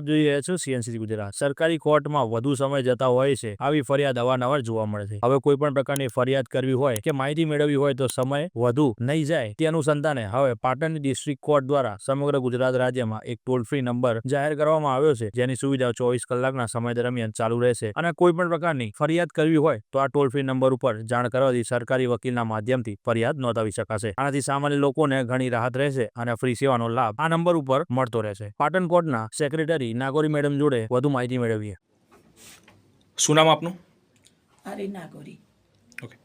આપ જોઈ રહ્યા છો CNC ગુજરાત। સરકારી કોર્ટમાં વધુ સમય જતા હોય છે, આવી ફરિયાદ અવારનવાર જોવા મળે છે। હવે કોઈ પણ પ્રકારની ફરિયાદ કરવી હોય કે માહિતી મેળવવી હોય તો સમય વધુ નહીં જાય તે અનુસંધાને હવે પાટણની ડિસ્ટ્રિક્ટ કોર્ટ દ્વારા સમગ્ર ગુજરાત રાજ્યમાં એક ટોલ ફ્રી નંબર જાહેર કરવામાં આવ્યો છે, જેની સુવિધા 24 કલાકના સમય દરમિયાન ચાલુ રહેશે અને કોઈ પણ પ્રકારની ફરિયાદ કરવી હોય તો આ ટોલ ફ્રી નંબર ઉપર જાણ કરવાથી સરકારી વકીલના માધ્યમથી ફરિયાદ નોંધાવી શકાશે। આનાથી સામાન્ય લોકોને ઘણી રાહત રહેશે અને ફ્રી સેવાનો લાભ આ નંબર ઉપર મળતો રહેશે। પાટણ કોર્ટના સેક્રેટરી નાગોરી મેડમ જોડે વધુ માહિતી મેળવીએ। શું નામ આપનું? આરે નાગોરી। ઓકે,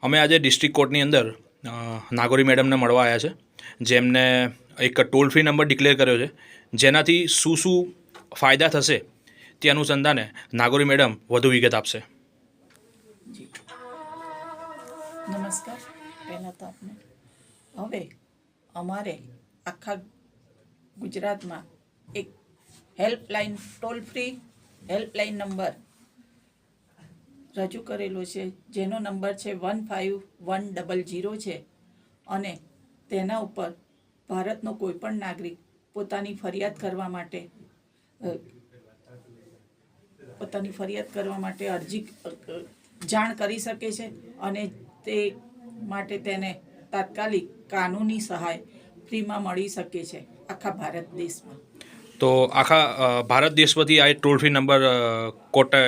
અમે આજે ડિસ્ટ્રિક્ટ કોર્ટની અંદર નાગોરી મેડમને મળવા આવ્યા છે, જેમને એક ટોલ ફ્રી નંબર ડિક્લેર કર્યો છે, જેનાથી શું શું ફાયદા થશે તે અનુસંધાને નાગોરી મેડમ વધુ વિગત આપશે। જી નમસ્કાર। પહેલાં તો આપને હવે અમારે આખા ગુજરાતમાં એક helpline toll free helpline number રજૂ કરેલો છે, જેનો નંબર છે 15100 છે અને તેના ઉપર ભારતનો કોઈપણ નાગરિક પોતાની ફરિયાદ કરવા માટે અરજી જાણ કરી શકે છે અને તે માટે તેને તાત્કાલિક કાનૂની સહાય ફ્રીમાં મળી શકે છે આખા ભારત દેશમાં। તો આખા ભારત દેશમાંથી આ ટોલ ફ્રી નંબર કોર્ટે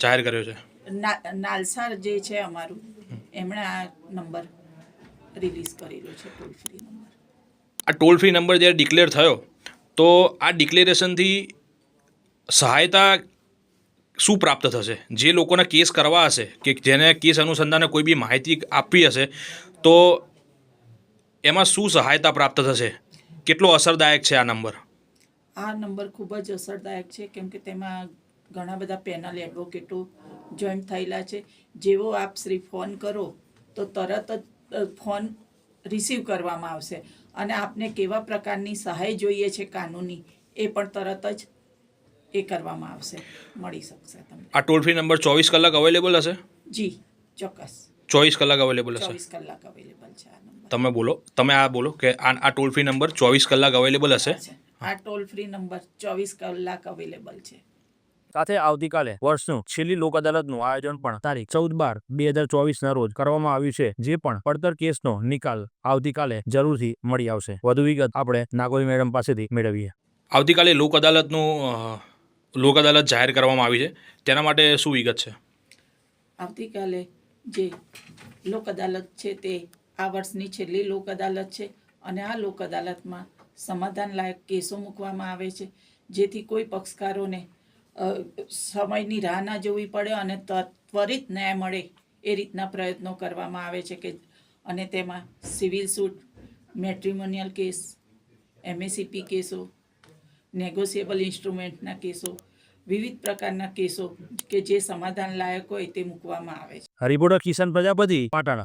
જાહેર કર્યો છે। નાલસાર જે છે અમારું, એમણે આ નંબર રિલીઝ કરેલો છે ટોલ ફ્રી નંબર। આ ટોલ ફ્રી નંબર જ્યારે ડિક્લેર થયો તો આ ડિક્લેરેશનથી સહાયતા શું પ્રાપ્ત થશે? જે લોકોના કેસ કરવા હશે કે જેને કેસ અનુસંધાને કોઈ બી માહિતી આપવી હશે તો એમાં શું સહાયતા પ્રાપ્ત થશે? કેટલો અસરદાયક છે આ નંબર? આ નંબર ખૂબ જ અસરદાયક છે, કેમ કે તેમાં ઘણા બધા પેનલ એડવોકેટો જોઈન્ટ થયેલા છે। જેવો આપ શ્રી ફોન કરો તો તરત જ ફોન રિસીવ કરવામાં આવશે અને આપને કેવા પ્રકારની સહાય જોઈએ છે કાનૂની, એ પણ તરત જ એ કરવામાં આવશે, મળી શકશે તમને। આ ટોલ ફ્રી નંબર 24 કલાક અવેલેબલ હશે? જી ચોક્કસ 24 કલાક અવેલેબલ હશે? 24 કલાક અવેલેબલ છે આ નંબર। તમે આ બોલો કે આ ટોલ ફ્રી નંબર 24 કલાક અવેલેબલ હશે? આ ટોલ ફ્રી નંબર 24 કલાક અવેલેબલ છે। સાથે આવતીકાલે વર્ષનું છેલ્લી લોક અદાલતનું આયોજન પણ તારીખ 14/12/2024 ના રોજ કરવામાં આવ્યું છે, જે પણ પડતર કેસનો નિકાલ આવતીકાલે જરૂરથી મળી આવશે। વધુ વિગત આપણે નાગોરી મેડમ પાસેથી મેળવીએ। આવતીકાલે લોક અદાલત જાહેર કરવામાં આવી છે, તેના માટે શું વિગત છે? આવતીકાલે જે લોક અદાલત છે તે આ વર્ષની છેલ્લી લોક અદાલત છે અને આ લોક અદાલતમાં સમાધાન લાયક કેસો મૂકવામાં આવે છે, જેથી કોઈ પક્ષકારોને સમયની રાહ ના જોવી પડે અને ત્વરિત ન્યાય મળે એ રીતના પ્રયત્નો કરવામાં આવે છે કે અને તેમાં civil suit, matrimonial case, MACP કેસો, નેગોશિયેબલ ઇન્સ્ટ્રુમેન્ટના કેસો, વિવિધ પ્રકારના કેસો કે જે સમાધાન લાયક હોય તે મૂકવામાં આવે છે। રિપોર્ટર કિશન પ્રજાપતિ, પાટણ।